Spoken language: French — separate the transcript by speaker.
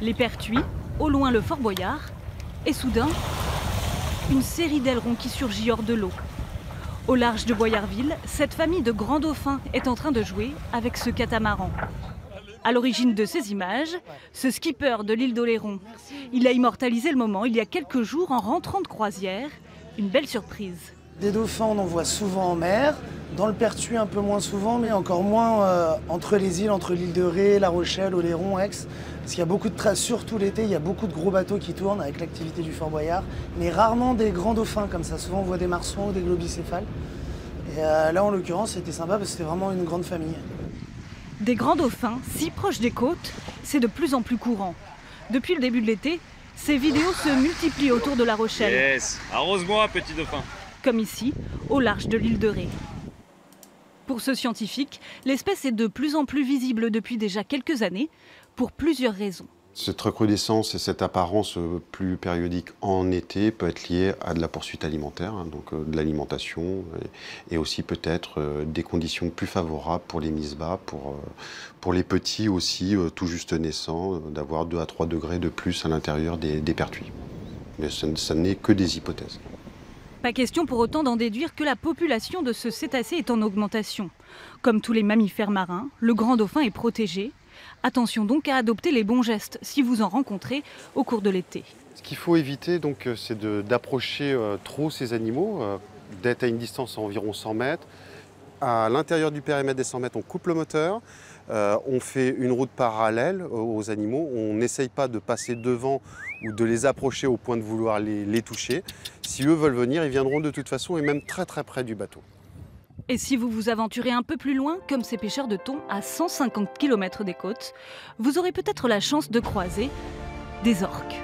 Speaker 1: Les pertuis, au loin le Fort Boyard, et soudain, une série d'ailerons qui surgit hors de l'eau. Au large de Boyardville, cette famille de grands dauphins est en train de jouer avec ce catamaran. À l'origine de ces images, ce skipper de l'île d'Oléron. Il a immortalisé le moment il y a quelques jours en rentrant de croisière. Une belle surprise.
Speaker 2: Des dauphins, on en voit souvent en mer, dans le Pertuis un peu moins souvent, mais encore moins entre les îles, entre l'île de Ré, La Rochelle, Oléron, Aix. Parce qu'il y a beaucoup de traces, surtout l'été, il y a beaucoup de gros bateaux qui tournent avec l'activité du Fort Boyard, mais rarement des grands dauphins comme ça. Souvent on voit des marsouins ou des globicéphales. Et là en l'occurrence c'était sympa parce que c'était vraiment une grande famille.
Speaker 1: Des grands dauphins, si proches des côtes, c'est de plus en plus courant. Depuis le début de l'été, ces vidéos se multiplient autour de La Rochelle.
Speaker 3: Yes, arrose-moi, petit dauphin.
Speaker 1: Comme ici, au large de l'île de Ré. Pour ce scientifique, l'espèce est de plus en plus visible depuis déjà quelques années, pour plusieurs raisons.
Speaker 4: Cette recrudescence et cette apparence plus périodique en été peut être liée à de la poursuite alimentaire, donc de l'alimentation, et aussi peut-être des conditions plus favorables pour les mises bas, pour les petits aussi, tout juste naissants, d'avoir 2 à 3 degrés de plus à l'intérieur des pertuis. Mais ça n'est que des hypothèses.
Speaker 1: Pas question pour autant d'en déduire que la population de ce cétacé est en augmentation. Comme tous les mammifères marins, le grand dauphin est protégé. Attention donc à adopter les bons gestes si vous en rencontrez au cours de l'été.
Speaker 4: Ce qu'il faut éviter, donc, c'est d'approcher trop ces animaux, d'être à une distance environ 100 mètres. À l'intérieur du périmètre des 100 mètres, on coupe le moteur, on fait une route parallèle aux animaux, on n'essaye pas de passer devant ou de les approcher au point de vouloir les toucher. Si eux veulent venir, ils viendront de toute façon et même très très près du bateau.
Speaker 1: Et si vous vous aventurez un peu plus loin, comme ces pêcheurs de thon à 150 km des côtes, vous aurez peut-être la chance de croiser des orques.